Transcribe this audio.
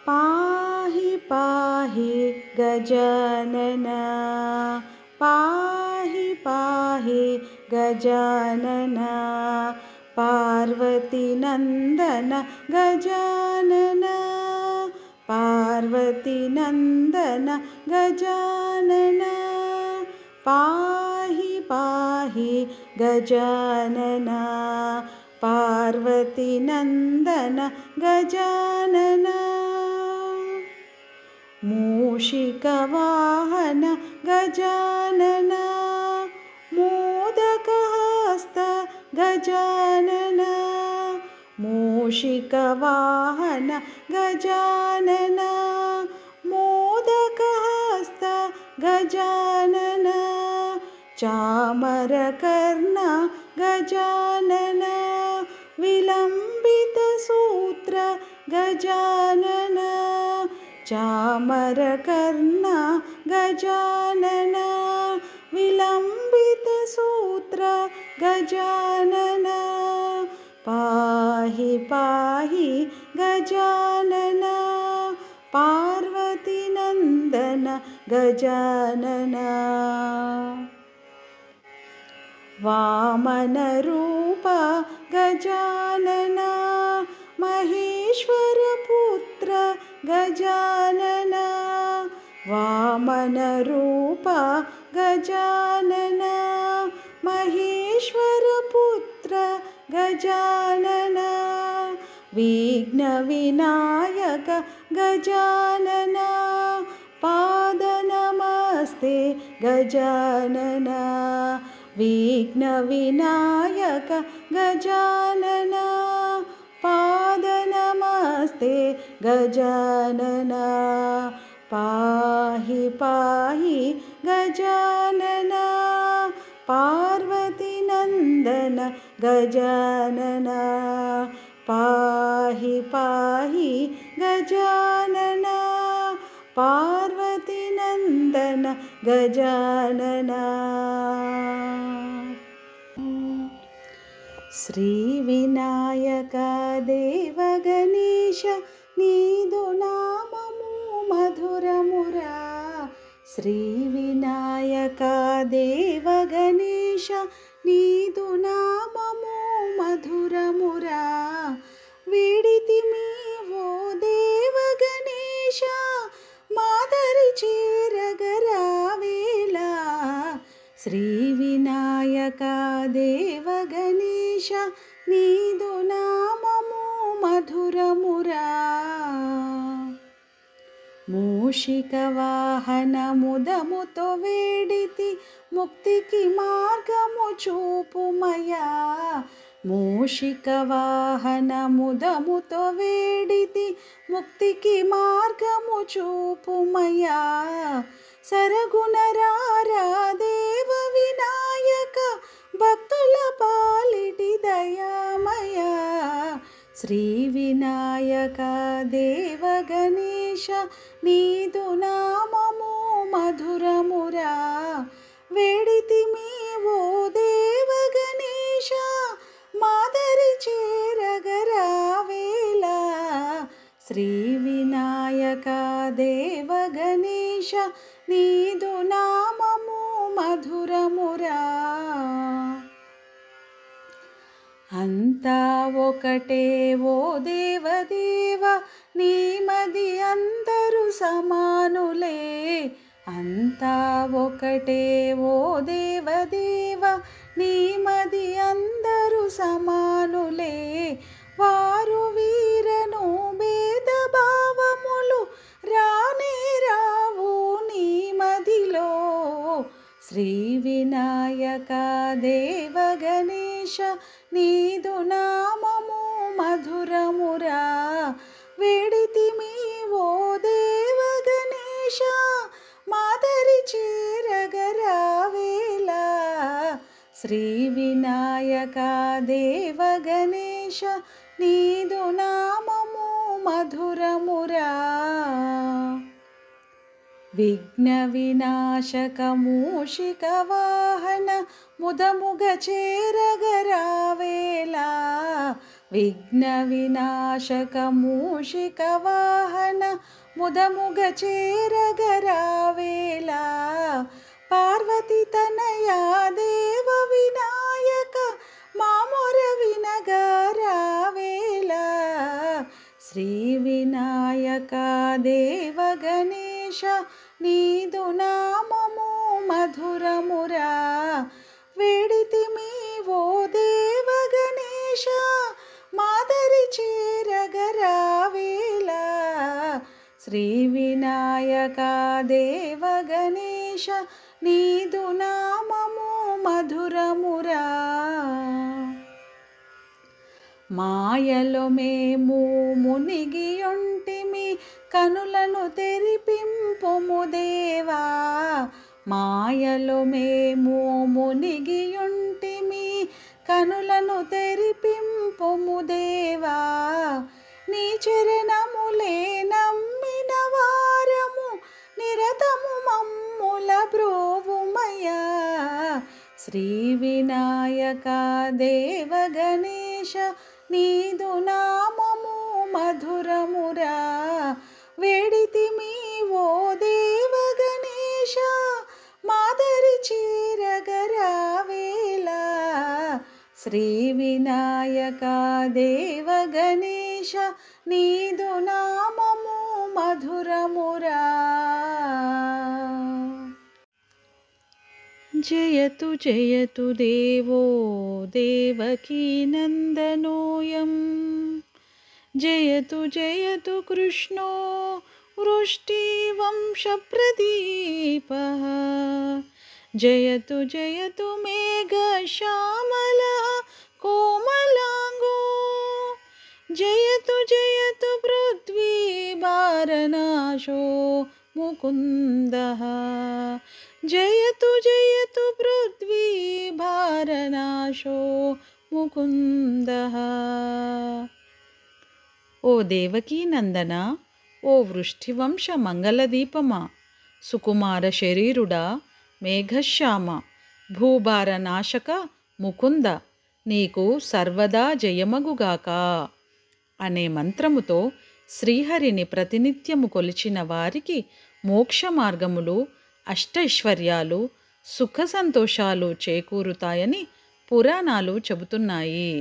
पाहि पाहि गजानन पाहि पाहि गजानन पार्वतीनन्दन गजानन पार्वतीनन्दन गजानन पाहि पाहि गजानन पार्वतीनन्दन गजानन मूषिकवाहन गजानन मोदकहस्त गजानन मूषिकवाहन गजानन मोदकहस्त गजानन चामरकर्ण गजानन विलम्बितसूत्र गजानन चामरकर्ण गजानन विलम्बितसूत्र गजानन पाहि पाहि गजानन पार्वतीनन्दन गजानन वामनरूप गजानन महेश्वरपुत्र गजानन वामनरूप गजानन महेश्वरपुत्र गजानन विघ्नविनायक गजानन पादनमस्ते गजानन विघ्नविनायक गजानन पादनमस्ते गजानन पाहि पाहि गजानन पार्वतीनन्दन गजानन पाहि पाहि गजानन पार्वतीनन्दन गजानन श्रीविनायक देव गणेश नीदु नाममु मधुरमुरा श्रीविनायक देव गणेश नीदु नाममु मधुरमुरा वेडितिमि ओ देव गणेश मादरि चेरगरावेला श्रीविनायक देव गणेश नीदु नाममु मधुरमुरा मूषिकवाहन मुदमुतो वेडिति मुक्तिकी मार्गमु चूपुमया मूषिकवाहन मुदमुतो वेडिति मुक्तिकी मार्गमु चूपुमया सरगुणरारा देव विनायक भक्तुल पालिटि दयामय श्रीविनायक देव गणेश नीदु नाममु मधुरमुरा वेडितिमि ओ देव गणेश मादरि चेरगरावेला श्रीविनायक देव गणेश नीदु नाममु मधुरमुरा అంతా ఒకటే ఓ దేవదేవ నీమది అందరూ సమానులే అంతా ఒకటే ఓ దేవదేవ నీమది అందరూ సమానులే వారు వీరను భేదభావములు రానే రావు నీ మదిలో శ్రీ వినాయక దేవ గణేశ నీదు నామము మధురమురా వేడితిమి ఓ దేవ గణేశ మాదరి చేరగరావేలా శ్రీ వినాయక దేవ గణేశ నీదు నామము మధురమురా విఘ్న వినాశక మూషిక వాహన ముదముగ చేరగరావేలా విఘ్న వినాశక మూషిక వాహన ముదముగ చేరగరావేలా పార్వతి తనయా దేవ వినాయక మామొర వినగరావేలా శ్రీ వినాయక దేవ గణేశ నీదు నామము మధురమురా వేడితిమి ఓ దేవ గణేశ మాదరి చేరగరావేలా శ్రీ వినాయక దేవ గణేశ నీదు నామము మధురమురా మాయలో మేము మునిగియుంటిమి కనులను తెరిపింపుము దేవా మాయలో మేము మునిగియుంటిమి కనులను తెరిపింపుము దేవా నీ చరణములే నమ్మిన వారము నిరతము మమ్ముల బ్రోవుమయ్యా శ్రీ వినాయక దేవ గణేశ నీదు నామము మధురమురా వేడితిమి ఓ దేవ గణేశ మాదరి చేరగరావేలా శ్రీ వినాయక దేవ గణేశ నీదు నామము మధురమురా జయతు జయతు దేవో దేవకీ నందనోయం జయతు జయతు కృష్ణో వృష్టివంశప్రదీపః జయతు జయతు మేఘశ్యామలः కోమలాంగో జయతు జయతు పృథ్వీభారనాశో ముకుందః జయతు జయతు పృథ్వీభారనాశో ముకుందః ఓ దేవకీ నందన ఓ వృష్టివంశ మంగళదీపమా సుకుమార శరీరుడా మేఘశ్యామ భూభారనాశక ముకుంద నీకు సర్వదా జయమగుగాక అనే మంత్రముతో శ్రీహరిని ప్రతినిత్యము కొలిచిన వారికి మోక్ష మార్గములు అష్టైశ్వర్యాలు సుఖ సంతోషాలు చేకూరుతాయని పురాణాలు చెబుతున్నాయి.